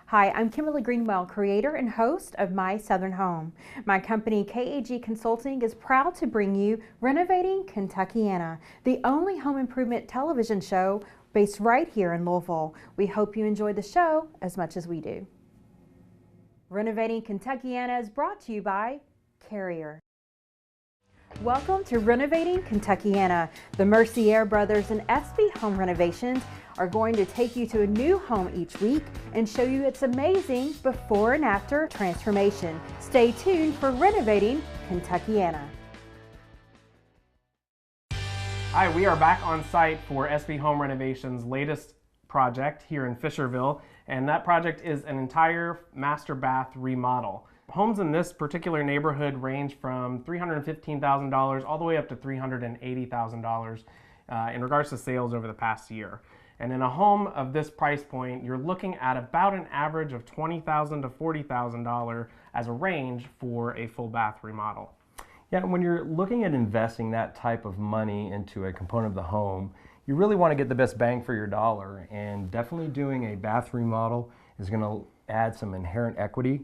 Hi, I'm Kimberly Greenwell, creator and host of My Southern Home. My company, KAG Consulting, is proud to bring you Renovating Kentuckiana, the only home improvement television show based right here in Louisville. We hope you enjoy the show as much as we do. Renovating Kentuckiana is brought to you by Carrier. Welcome to Renovating Kentuckiana. The Mercier Brothers and SB Home Renovations are going to take you to a new home each week and show you its amazing before and after transformation. Stay tuned for Renovating Kentuckiana. Hi, we are back on site for SB Home Renovations' latest project here in Fisherville, and that project is an entire master bath remodel. Homes in this particular neighborhood range from $315,000 all the way up to $380,000 in regards to sales over the past year. And in a home of this price point, you're looking at about an average of $20,000 to $40,000 as a range for a full bath remodel. Yeah, when you're looking at investing that type of money into a component of the home, you really want to get the best bang for your dollar, and definitely doing a bath remodel is going to add some inherent equity,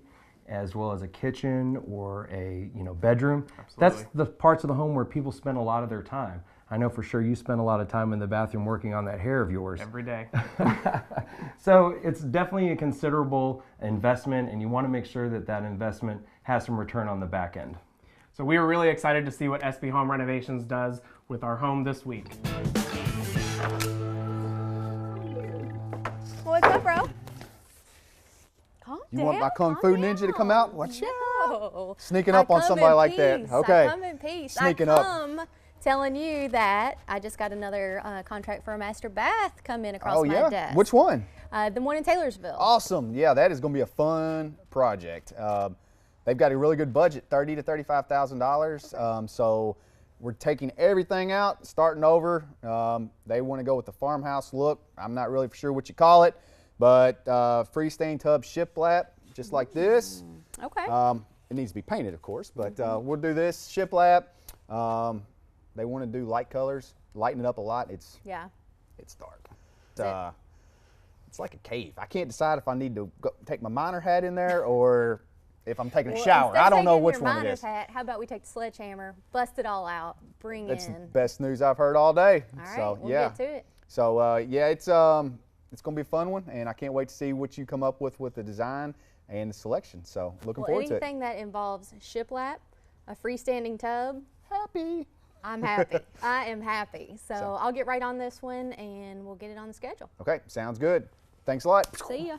as well as a kitchen or a bedroom. Absolutely. That's the parts of the home where people spend a lot of their time. I know for sure you spend a lot of time in the bathroom working on that hair of yours. Every day. So it's definitely a considerable investment, and you want to make sure that that investment has some return on the back end. So we are really excited to see what SB Home Renovations does with our home this week. What's up, bro? You want my Kung Fu Ninja to come out? Watch out. Sneaking up on somebody like that. Okay. I come in peace. Sneaking I up. come telling you that I just got another contract for a master bath come in across my desk. Which one? The one in Taylorsville. Awesome. Yeah, that is going to be a fun project. They've got a really good budget, $30,000 to $35,000. So we're taking everything out, starting over. They want to go with the farmhouse look. I'm not really for sure what you call it, but freestanding tub shiplap, just like this. Okay. It needs to be painted, of course, but we'll do this shiplap. They want to do light colors, lighten it up a lot. It's dark. It's like a cave. I can't decide if I need to go take my miner hat in there or if I'm taking a shower. I don't know which one it is. Hat, how about we take the sledgehammer, bust it all out, bring That's in. the best news I've heard all day. All right, so we'll yeah. get to it. So yeah, it's going to be a fun one, and I can't wait to see what you come up with the design and the selection. So looking forward to it. Anything that involves shiplap, a freestanding tub. Happy. I'm happy. I am happy. So I'll get right on this one, and we'll get it on the schedule. Okay, sounds good. Thanks a lot. See ya.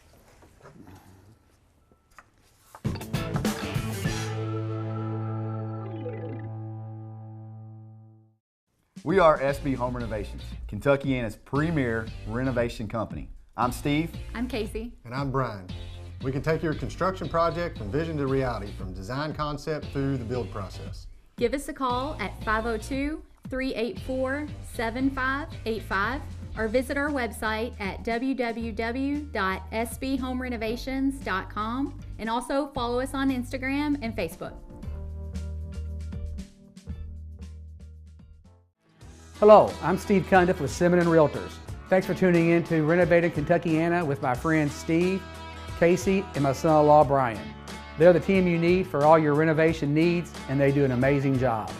We are SB Home Renovations, Kentuckiana's premier renovation company. I'm Steve. I'm Casey. And I'm Brian. We can take your construction project from vision to reality, from design concept through the build process. Give us a call at 502-384-7585 or visit our website at www.sbhomerenovations.com, and also follow us on Instagram and Facebook. Hello, I'm Steve Cundiff with Simmons & Realtors. Thanks for tuning in to Renovating Kentuckiana with my friends Steve, Casey, and my son-in-law Brian. They're the team you need for all your renovation needs, and they do an amazing job.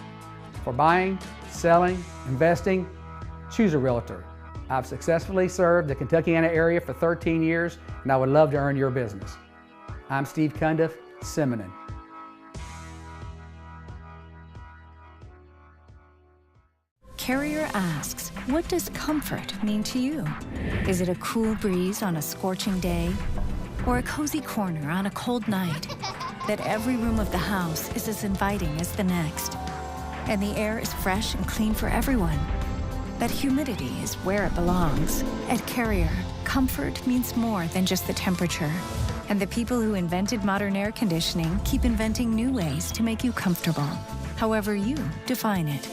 For buying, selling, investing, choose a realtor. I've successfully served the Kentuckiana area for 13 years, and I would love to earn your business. I'm Steve Cundiff, Simmons. Carrier asks, what does comfort mean to you? Is it a cool breeze on a scorching day? Or a cozy corner on a cold night? That every room of the house is as inviting as the next. And the air is fresh and clean for everyone. That humidity is where it belongs. At Carrier, comfort means more than just the temperature. And the people who invented modern air conditioning keep inventing new ways to make you comfortable, however you define it.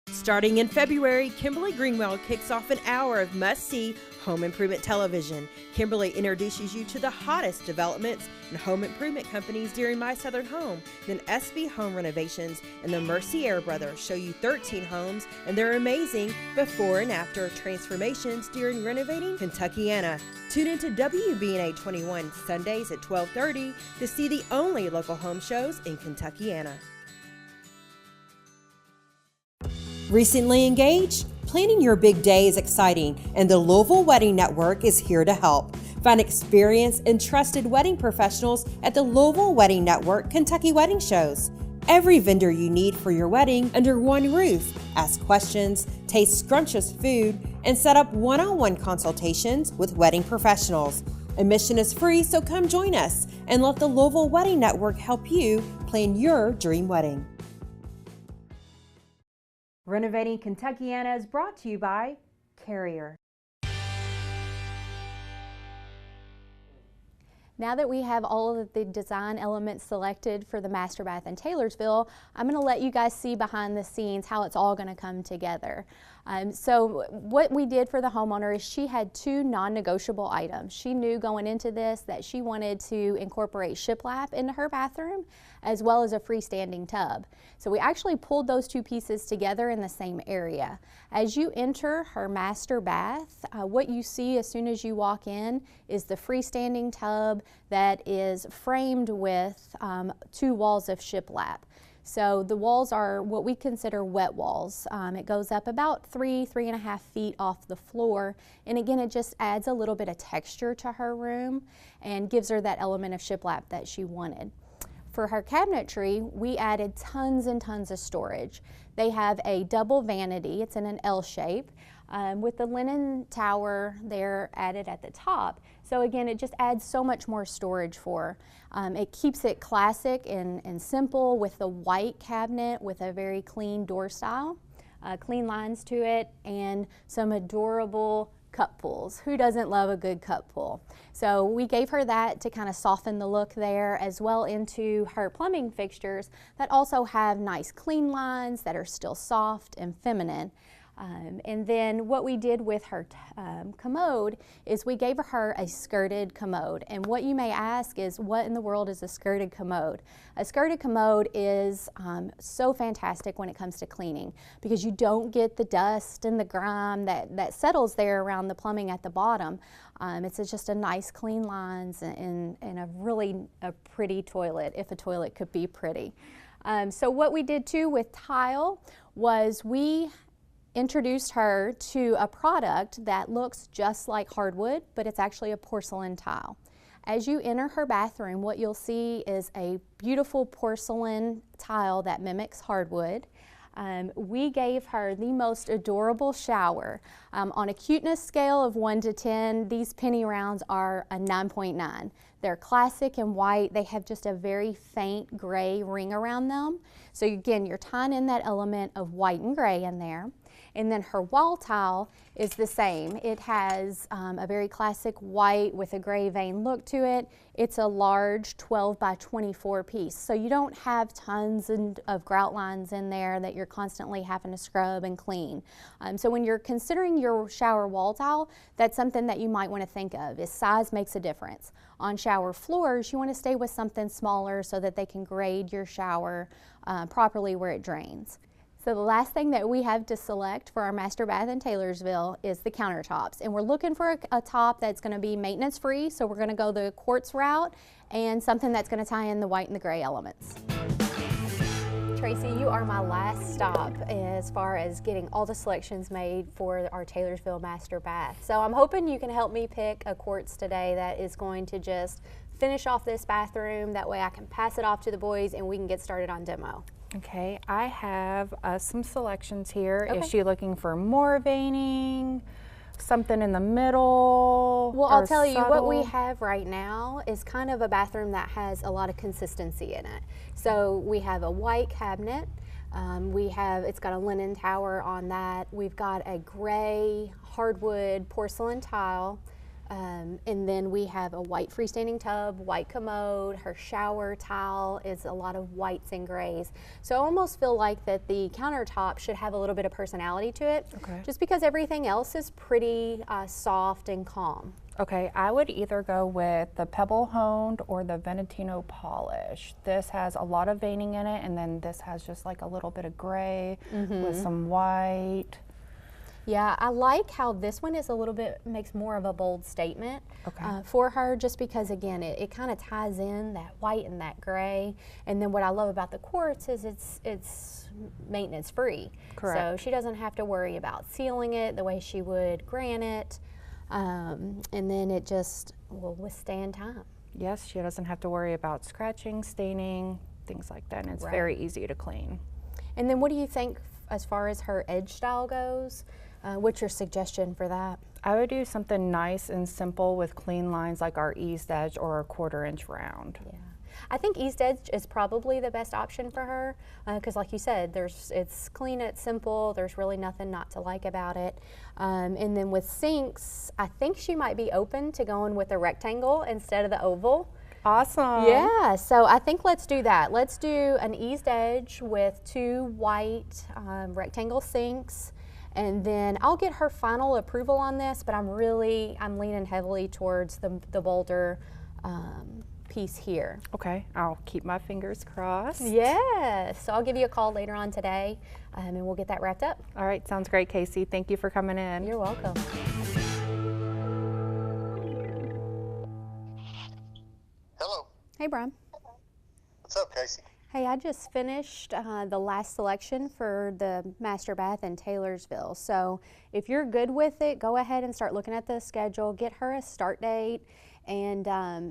Starting in February, Kimberly Greenwell kicks off an hour of must-see Home Improvement Television. Kimberly introduces you to the hottest developments and home improvement companies during My Southern Home. Then SB Home Renovations and the Mercier Brothers show you 13 homes and their amazing before and after transformations during Renovating Kentuckiana. Tune into WBNA 21 Sundays at 12:30 to see the only local home shows in Kentuckiana. Recently engaged? Planning your big day is exciting, and the Louisville Wedding Network is here to help. Find experienced and trusted wedding professionals at the Louisville Wedding Network Kentucky Wedding Shows. Every vendor you need for your wedding under one roof. Ask questions, taste scrumptious food, and set up one-on-one consultations with wedding professionals. Admission is free, so come join us and let the Louisville Wedding Network help you plan your dream wedding. Renovating Kentuckiana is brought to you by Carrier. Now that we have all of the design elements selected for the master bath in Taylorsville, I'm going to let you guys see behind the scenes how it's all going to come together. So what we did for the homeowner is she had two non-negotiable items. She knew going into this that she wanted to incorporate shiplap into her bathroom as well as a freestanding tub. So we actually pulled those two pieces together in the same area. As you enter her master bath, what you see as soon as you walk in is the freestanding tub that is framed with two walls of shiplap. So the walls are what we consider wet walls. It goes up about 3.5 feet off the floor. And again, it just adds a little bit of texture to her room and gives her that element of shiplap that she wanted. For her cabinetry, we added tons and tons of storage. They have a double vanity, it's in an L shape, with the linen tower there added at the top. So again, it just adds so much more storage for her. It keeps it classic and simple with the white cabinet with a very clean door style, clean lines to it, and some adorable cup pulls. Who doesn't love a good cup pull? So we gave her that to kind of soften the look there, as well into her plumbing fixtures that also have nice clean lines that are still soft and feminine. And then what we did with her commode is we gave her a skirted commode. And what you may ask is, what in the world is a skirted commode? A skirted commode is so fantastic when it comes to cleaning because you don't get the dust and the grime that settles there around the plumbing at the bottom. It's just a nice clean lines and a really pretty toilet, if a toilet could be pretty. So what we did too with tile was we introduced her to a product that looks just like hardwood, but it's actually a porcelain tile. As you enter her bathroom, what you'll see is a beautiful porcelain tile that mimics hardwood. We gave her the most adorable shower. On a cuteness scale of 1 to 10, these penny rounds are a 9.9. They're classic and white. They have just a very faint gray ring around them. So again, you're tying in that element of white and gray in there. And then her wall tile is the same. It has a very classic white with a gray vein look to it. It's a large 12 by 24 piece. So you don't have tons of grout lines in there that you're constantly having to scrub and clean. So when you're considering your shower wall tile, that's something that you might want to think of, is size makes a difference. On shower floors, you want to stay with something smaller so that they can grade your shower properly where it drains. So the last thing that we have to select for our master bath in Taylorsville is the countertops. And we're looking for a top that's going to be maintenance free, so we're going to go the quartz route and something that's going to tie in the white and the gray elements. Tracy, you are my last stop as far as getting all the selections made for our Taylorsville master bath. So I'm hoping you can help me pick a quartz today that is going to just finish off this bathroom. That way I can pass it off to the boys and we can get started on demo. Okay, I have some selections here. Okay. Is she looking for more veining, something in the middle? Well, I'll tell you, subtle? what we have right now is kind of a bathroom that has a lot of consistency in it. So we have a white cabinet. It's got a linen tower on that. We've got a gray hardwood porcelain tile, And then we have a white freestanding tub, white commode. Her shower tile is a lot of whites and grays. So I almost feel like that the countertop should have a little bit of personality to it, just because everything else is pretty soft and calm. Okay, I would either go with the pebble honed or the Venetino polish. This has a lot of veining in it, and then this has just like a little bit of gray with some white. Yeah, I like how this one is a little bit, makes more of a bold statement for her, just because again, it kind of ties in that white and that gray. And then what I love about the quartz is it's maintenance free. Correct. So she doesn't have to worry about sealing it the way she would granite. And then it just will withstand time. Yes, she doesn't have to worry about scratching, staining, things like that, and it's very easy to clean. And then what do you think as far as her edge style goes? What's your suggestion for that? I would do something nice and simple with clean lines like our eased edge or a 1/4 inch round. Yeah, I think eased edge is probably the best option for her because like you said, it's clean, it's simple, there's really nothing not to like about it. And then with sinks, I think she might be open to going with a rectangle instead of the oval. Awesome. Yeah, so I think let's do that. Let's do an eased edge with 2 white rectangle sinks, and then I'll get her final approval on this, but I'm leaning heavily towards the bolder piece here. Okay, I'll keep my fingers crossed. Yes, so I'll give you a call later on today and we'll get that wrapped up. All right, sounds great, Casey. Thank you for coming in. You're welcome. Hello. Hey, Brian. What's up, Casey? Hey, I just finished the last selection for the master bath in Taylorsville. So if you're good with it, go ahead and start looking at the schedule, get her a start date. And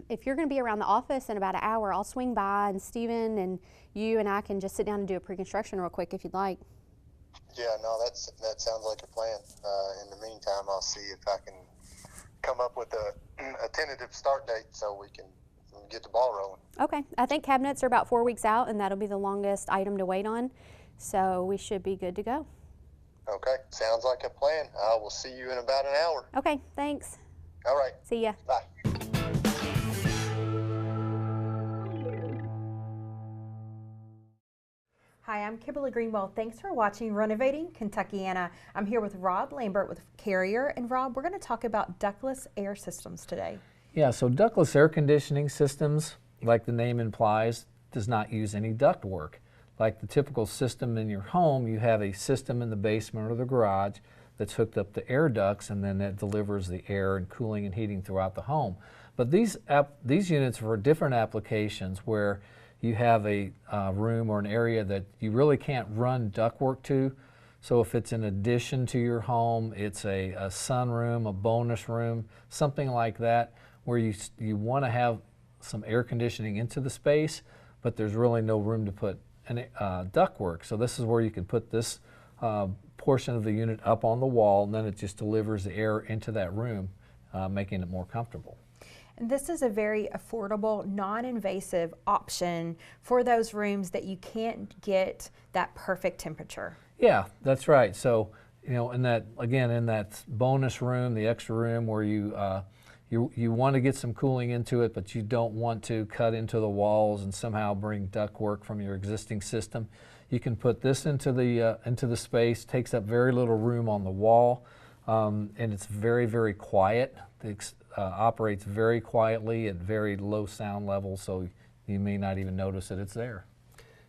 if you're going to be around the office in about an hour, I'll swing by and Steven and you and I can just sit down and do a pre-construction real quick if you'd like. Yeah, no, that sounds like a plan. In the meantime, I'll see if I can come up with a tentative start date so we can get the ball rolling. Okay, I think cabinets are about 4 weeks out and that'll be the longest item to wait on. So we should be good to go. Okay, sounds like a plan. I will see you in about an hour. Okay, thanks. All right. See ya. Bye. Hi, I'm Kimberly Greenwell. Thanks for watching Renovating Kentuckiana. I'm here with Rob Lambert with Carrier. And Rob, we're going to talk about ductless air systems today. Yeah, so ductless air conditioning systems, like the name implies, does not use any duct work. Like the typical system in your home, you have a system in the basement or the garage that's hooked up to air ducts, and then that delivers the air and cooling and heating throughout the home. But these units are for different applications where you have a room or an area that you really can't run ductwork to. So if it's in addition to your home, it's a sunroom, a bonus room, something like that, where you want to have some air conditioning into the space, but there's really no room to put ductwork. So this is where you can put this portion of the unit up on the wall, and then it just delivers the air into that room, making it more comfortable. And this is a very affordable, non-invasive option for those rooms that you can't get that perfect temperature. Yeah, that's right. So, you know, in that bonus room, the extra room where you want to get some cooling into it, but you don't want to cut into the walls and somehow bring ductwork from your existing system. You can put this into the space. Takes up very little room on the wall, and it's very, very quiet. It operates very quietly at very low sound levels, so you may not even notice that it's there.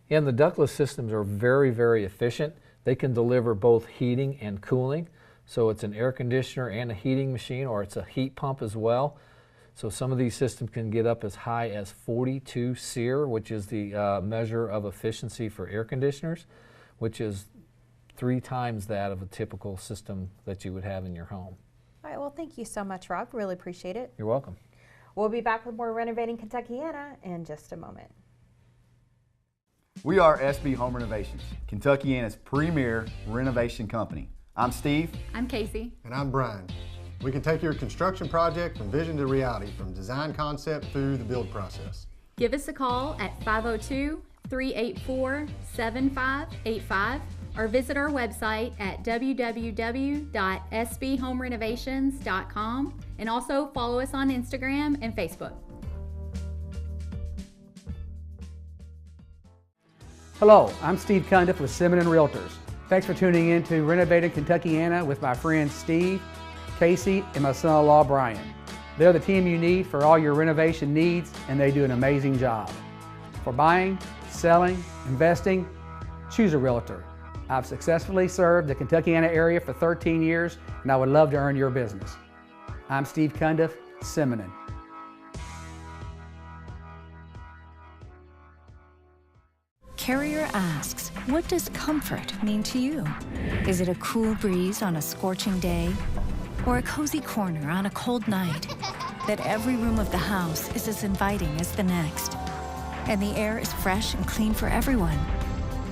And the ductless systems are very, very efficient. They can deliver both heating and cooling. So it's an air conditioner and a heating machine, or it's a heat pump as well. So some of these systems can get up as high as 42 SEER, which is the measure of efficiency for air conditioners, which is 3 times that of a typical system that you would have in your home. All right, well, thank you so much, Rob. Really appreciate it. You're welcome. We'll be back with more Renovating Kentuckiana in just a moment. We are SB Home Renovations, Kentuckiana's premier renovation company. I'm Steve. I'm Casey. And I'm Brian. We can take your construction project from vision to reality, from design concept through the build process. Give us a call at 502-384-7585 or visit our website at www.sbhomerenovations.com, and also follow us on Instagram and Facebook. Hello, I'm Steve Cundiff with Simmons Realtors. Thanks for tuning in to Renovating Kentuckiana with my friends Steve, Casey, and my son-in-law Brian. They're the team you need for all your renovation needs, and they do an amazing job. For buying, selling, investing, choose a realtor. I've successfully served the Kentuckiana area for 13 years, and I would love to earn your business. I'm Steve Cundiff, Simmons. Carrier asks, what does comfort mean to you? Is it a cool breeze on a scorching day? Or a cozy corner on a cold night? That every room of the house is as inviting as the next. And the air is fresh and clean for everyone.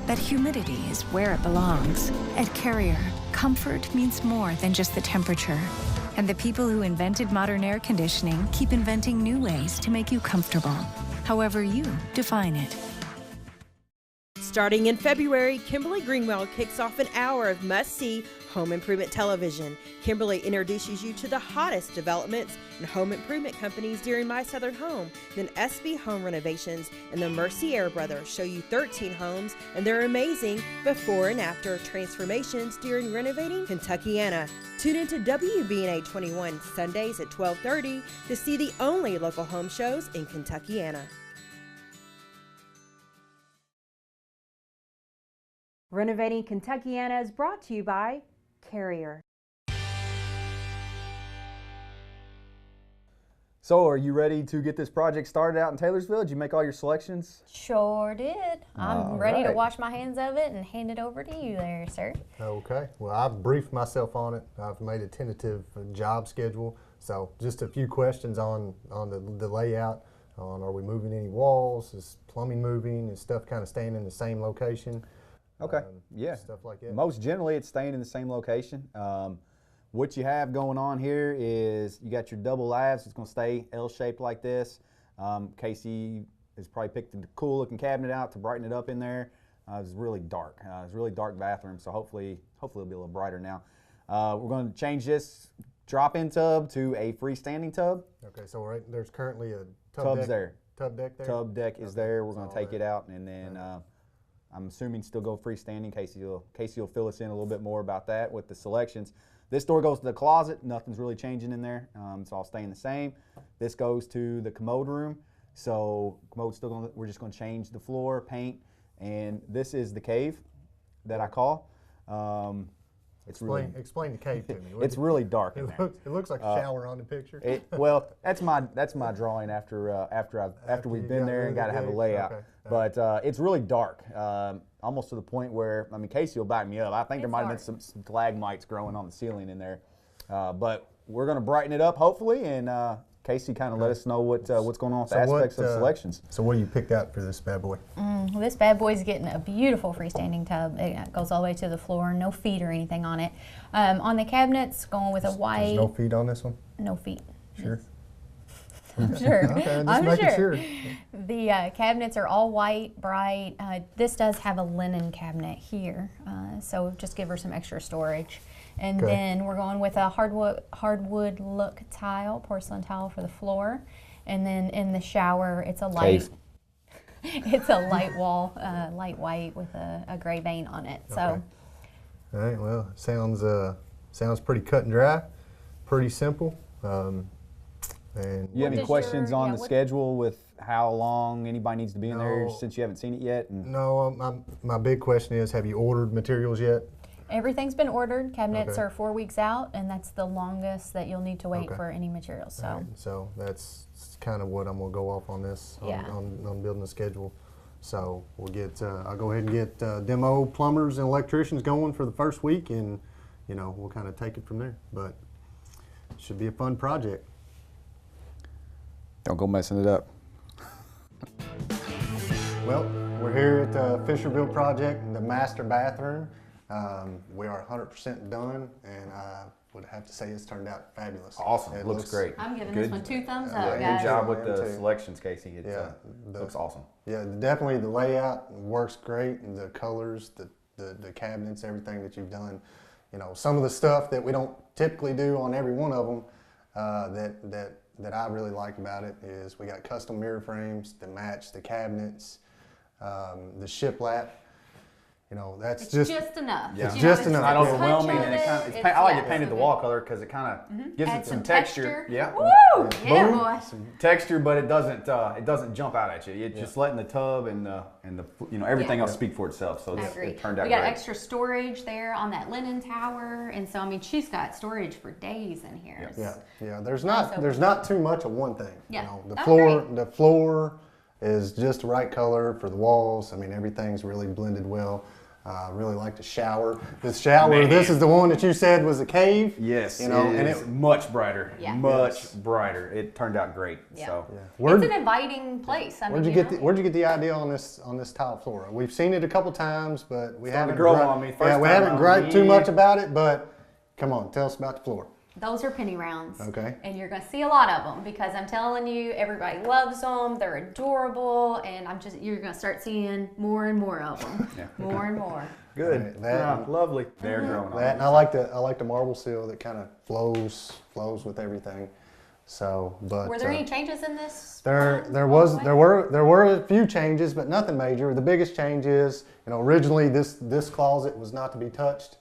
That humidity is where it belongs. At Carrier, comfort means more than just the temperature. And the people who invented modern air conditioning keep inventing new ways to make you comfortable, however you define it. Starting in February, Kimberly Greenwell kicks off an hour of must-see home improvement television. Kimberly introduces you to the hottest developments and home improvement companies during My Southern Home. Then SB Home Renovations and the Mercier Brothers show you 13 homes and their amazing before and after transformations during Renovating Kentuckiana. Tune into WBNA 21 Sundays at 12:30 to see the only local home shows in Kentuckiana. Renovating Kentuckiana is brought to you by Carrier. So, are you ready to get this project started out in Taylorsville? Did you make all your selections? Sure did. I'm ready to right. wash my hands of it and hand it over to you there, sir. Okay, well, I've briefed myself on it. I've made a tentative job schedule. So just a few questions on the layout. On are we moving any walls? Is plumbing moving? Is stuff kind of staying in the same location? Okay, yeah. Stuff like that. Most generally, it's staying in the same location. What you have going on here is you got your double lavs. It's going to stay L-shaped like this. Casey has probably picked a cool looking cabinet out to brighten it up in there. It's really dark. It's a really dark bathroom, so hopefully it'll be a little brighter now. We're going to change this drop-in tub to a freestanding tub. Okay, so there's currently a Tub's there. Tub deck there? Tub deck is there. We're going to take it out, and then I'm assuming still go freestanding. Casey will fill us in a little bit more about that with the selections. This door goes to the closet. Nothing's really changing in there. It's all staying the same. This goes to the commode room. So commode's still going. We're just going to change the floor, paint, and this is the cave that I call. Explain the cave to me. It's really dark in there. It looks like a shower on the picture. Well, that's my drawing after we've been there and got to have a layout. Okay. But it's really dark, almost to the point where, I mean, Casey will back me up. I think there might have been some stalagmites growing on the ceiling in there. But we're going to brighten it up, hopefully, and Casey kind of let us know what's going on with the aspects of selections. So what do you picked out for this bad boy? This bad boy's getting a beautiful freestanding tub. It goes all the way to the floor, no feet or anything on it. On the cabinets, going with a white. There's no feet on this one? No feet. Sure. I'm sure. Okay, I'm sure. The cabinets are all white, bright. This does have a linen cabinet here, so just give her some extra storage. And then we're going with a hardwood look tile, porcelain tile for the floor. And then in the shower, it's a light. It's a light wall, light white with a gray vein on it. So. Okay. All right. Well, sounds pretty cut and dry, pretty simple. And you have any questions on the schedule with how long anybody needs to be in there since you haven't seen it yet? No, my big question is, have you ordered materials yet? Everything's been ordered. Cabinets are 4 weeks out, and that's the longest that you'll need to wait for any materials. So, right. So that's kind of what I'm gonna go off on this on building a schedule. So we'll get. I'll go ahead and get demo plumbers and electricians going for the first week, and we'll kind of take it from there. But it should be a fun project. Don't go messing it up. Well, we're here at the Fisherville project in the master bathroom. We are 100% done, and I would have to say it's turned out fabulous. Awesome. It looks great. I'm giving this one 2 thumbs up, guys. Good job with the selections, Casey. It looks awesome. Yeah, definitely the layout works great, and the colors, the the cabinets, everything that you've done. You know, some of the stuff that we don't typically do on every one of them that I really like about it is we got custom mirror frames to match the cabinets, the shiplap. You know, that's it's just enough. Yeah. It's you just know, enough. Not overwhelming, and I like it painted the wall color because it kind of gives it some texture. Yeah. Woo! Yeah, Boom. boy. Some texture, but it doesn't jump out at you. It's just letting the tub and the everything else speak for itself. So I agree. it turned out we got great. extra storage there on that linen tower, and so I mean she's got storage for days in here. Yeah. There's not too much of one thing. Yeah. You know, Great. the floor is just the right color for the walls. I mean, everything's really blended well. I really like the shower. This shower, this is the one that you said was a cave. Yes, you know, and it's much brighter. Yeah. Much brighter. It turned out great. Yeah. So It's an inviting place. I Where'd mean, you get the idea on this tile floor? We've seen it a couple times, but we haven't grow on me. we haven't griped too much about it. But come on, tell us about the floor. Those are penny rounds. Okay. And you're going to see a lot of them because I'm telling you, everybody loves them. They're adorable, and you're going to start seeing more and more of them. More and more. good. Lovely. They're growing on. And I like the marble seal that kind of flows with everything. So, but were there any changes in this? There were a few changes, but nothing major. The biggest change is, you know, originally this closet was not to be touched.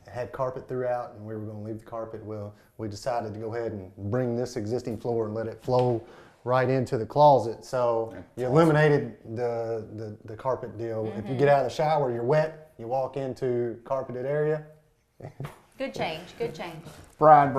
It had carpet throughout, and we were going to leave the carpet. Well, we decided to go ahead and bring this existing floor and let it flow right into the closet. So you eliminated the carpet deal. If you get out of the shower, you're wet. You walk into carpeted area. Good change. Good change. Brian.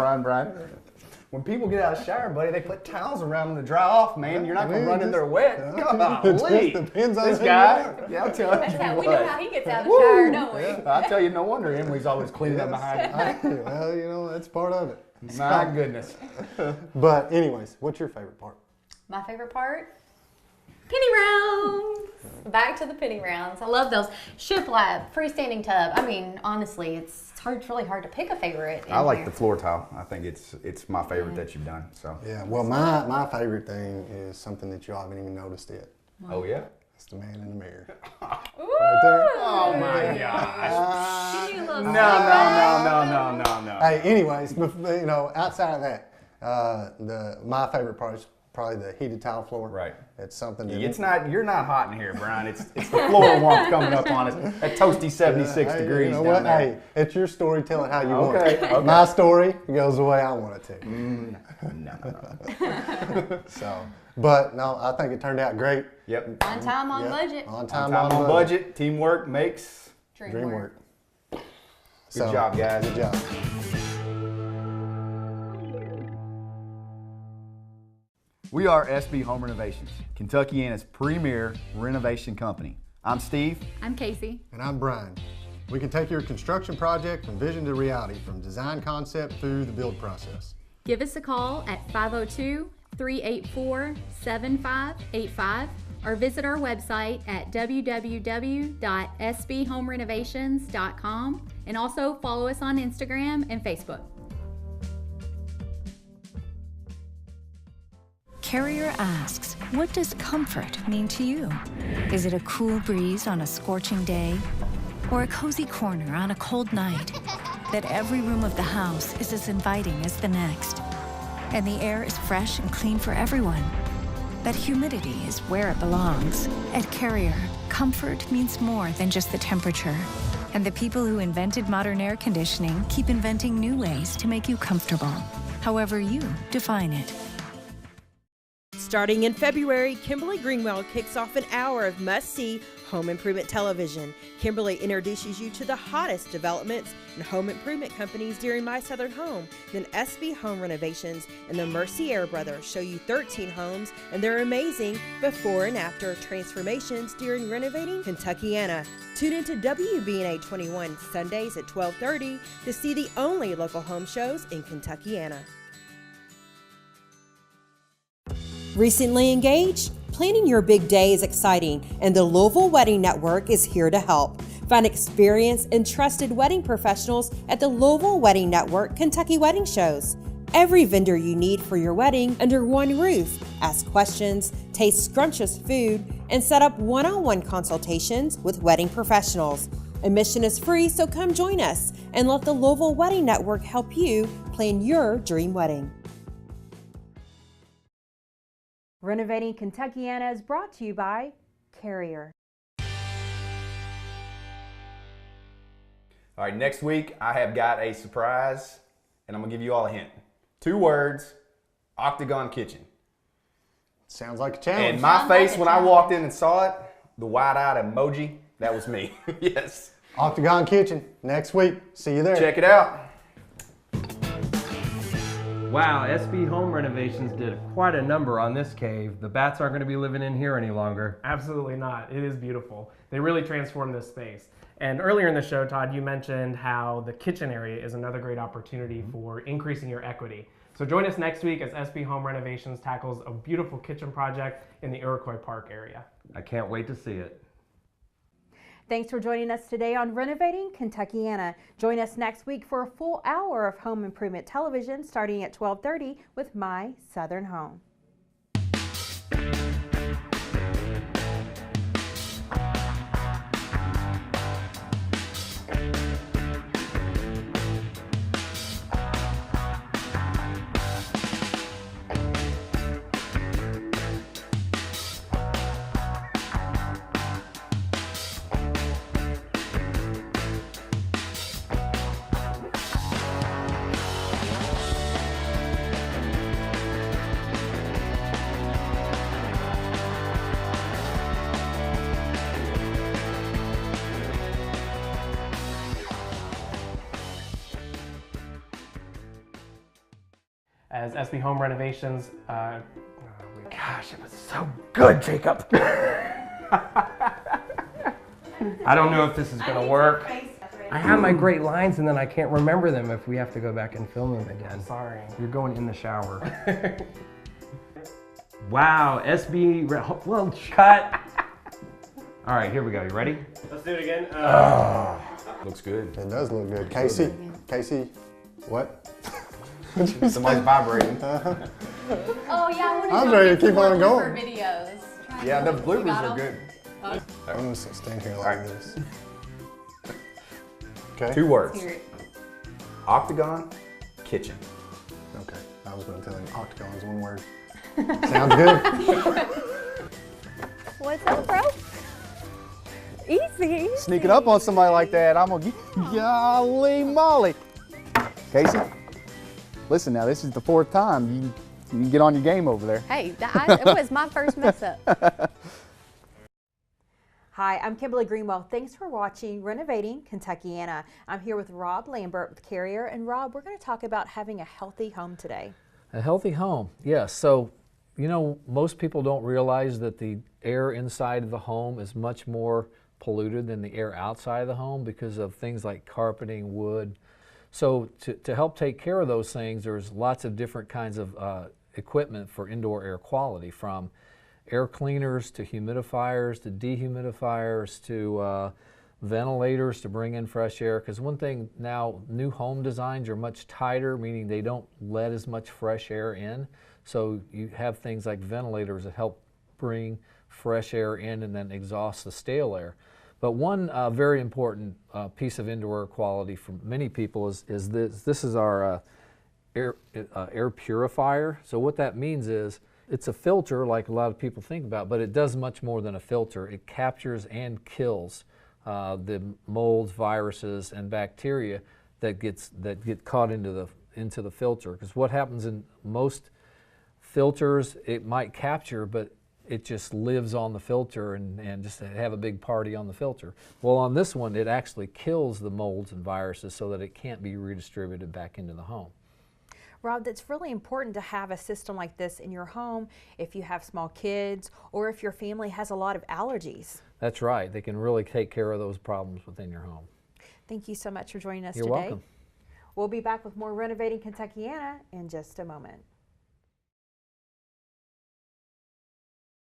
When people get out of the shower, buddy, they put towels around them to dry off, man. You're not going to run in there wet. Come on, It just depends on this who guy. you are. Yeah, I'll tell you We what. know how he gets out of the shower, don't we? I tell you, no wonder Emily's always cleaning up behind you. Well, you know, that's part of it. My goodness. But anyways, what's your favorite part? My favorite part? Penny rounds. Back to the penny rounds. I love those. Shiplap, freestanding tub. I mean, honestly, it's really hard to pick a favorite. I like the floor tile. I think it's my favorite that you've done. So yeah, well, my favorite thing is something that you haven't even noticed yet. Oh yeah, it's the man in the mirror. Right there. Oh my gosh! Give me a little No. Hey, anyways, you know, outside of that, my favorite part is probably the heated tile floor. Right. It's something that You're not hot in here, Brian. It's the floor warmth coming up on us at toasty 76 degrees. You know down what? there. Hey, it's your story. Tell it how you want it. Okay. My story goes the way I want it to. No. So, but no, I think it turned out great. Yep. On time, on budget. On time, on budget. Teamwork makes dream work. Good job, guys. Good job. We are SB Home Renovations, Kentuckiana's premier renovation company. I'm Steve. I'm Casey. And I'm Brian. We can take your construction project from vision to reality, from design concept through the build process. Give us a call at 502-384-7585 or visit our website at www.sbhomerenovations.com and also follow us on Instagram and Facebook. Carrier asks, what does comfort mean to you? Is it a cool breeze on a scorching day? Or a cozy corner on a cold night? That every room of the house is as inviting as the next. And the air is fresh and clean for everyone. That humidity is where it belongs. At Carrier, comfort means more than just the temperature. And the people who invented modern air conditioning keep inventing new ways to make you comfortable, however you define it. Starting in February, Kimberly Greenwell kicks off an hour of must-see home improvement television. Kimberly introduces you to the hottest developments and home improvement companies during My Southern Home. Then SB Home Renovations and the Mercier Brothers show you 13 homes and their amazing before and after transformations during Renovating Kentuckiana. Tune into WBNA 21 Sundays at 12:30 to see the only local home shows in Kentuckiana. Recently engaged? Planning your big day is exciting, and the Louisville Wedding Network is here to help. Find experienced and trusted wedding professionals at the Louisville Wedding Network Kentucky Wedding Shows. Every vendor you need for your wedding under one roof. Ask questions, taste scrumptious food, and set up one-on-one consultations with wedding professionals. Admission is free, so come join us and let the Louisville Wedding Network help you plan your dream wedding. Renovating Kentuckiana is brought to you by Carrier. All right, next week I have got a surprise, and I'm gonna give you all a hint. 2 words, Octagon Kitchen. Sounds like a challenge. And my face when I walked in and saw it, the wide-eyed emoji, that was me. Yes. Octagon Kitchen, next week. See you there. Check it out. Wow, SB Home Renovations did quite a number on this cave. The bats aren't going to be living in here any longer. Absolutely not. It is beautiful. They really transformed this space. And earlier in the show, Todd, you mentioned how the kitchen area is another great opportunity for increasing your equity. So join us next week as SB Home Renovations tackles a beautiful kitchen project in the Iroquois Park area. I can't wait to see it. Thanks for joining us today on Renovating Kentuckiana. Join us next week for a full hour of home improvement television starting at 12:30 with My Southern Home. As SB Home Renovations, Gosh, it was so good, Jacob. I don't know if this is going to work. I have my great lines and then I can't remember them if we have to go back and film them again. Sorry. You're going in the shower. Wow, SB, well, cut. All right, here we go. You ready? Let's do it again. Looks good. It does look good. Casey, what? Somebody's vibrating. Oh yeah, I I was ready to keep on going. For videos. Yeah, the bloopers are good. I'm gonna stand here like this. Okay. 2 words. Let's hear it. Octagon Kitchen. Okay. I was gonna tell him octagon is 1 word. Sounds good. What's up, bro? Easy. Sneaking up on somebody like that, I'm gonna golly molly. Casey, listen now, this is the 4th time. You can get on your game over there. Hey, it was my first mess up. Hi, I'm Kimberly Greenwell. Thanks for watching Renovating Kentuckiana. I'm here with Rob Lambert with Carrier. And Rob, we're going to talk about having a healthy home today. A healthy home, yes. So, you know, most people don't realize that the air inside of the home is much more polluted than the air outside of the home because of things like carpeting, wood. So to help take care of those things, there's lots of different kinds of equipment for indoor air quality, from air cleaners to humidifiers to dehumidifiers to ventilators to bring in fresh air. Because one thing now, new home designs are much tighter, meaning they don't let as much fresh air in. So you have things like ventilators that help bring fresh air in and then exhaust the stale air. But one very important piece of indoor air quality for many people is this. This is our air purifier. So what that means is it's a filter, like a lot of people think about, but it does much more than a filter. It captures and kills the molds, viruses, and bacteria that get caught into the filter. Because what happens in most filters, it might capture, but it just lives on the filter and just have a big party on the filter. Well, on this one, it actually kills the molds and viruses so that it can't be redistributed back into the home. Rob, that's really important to have a system like this in your home if you have small kids or if your family has a lot of allergies. That's right. They can really take care of those problems within your home. Thank you so much for joining us You're today. welcome. We'll be back with more Renovating Kentuckiana in just a moment.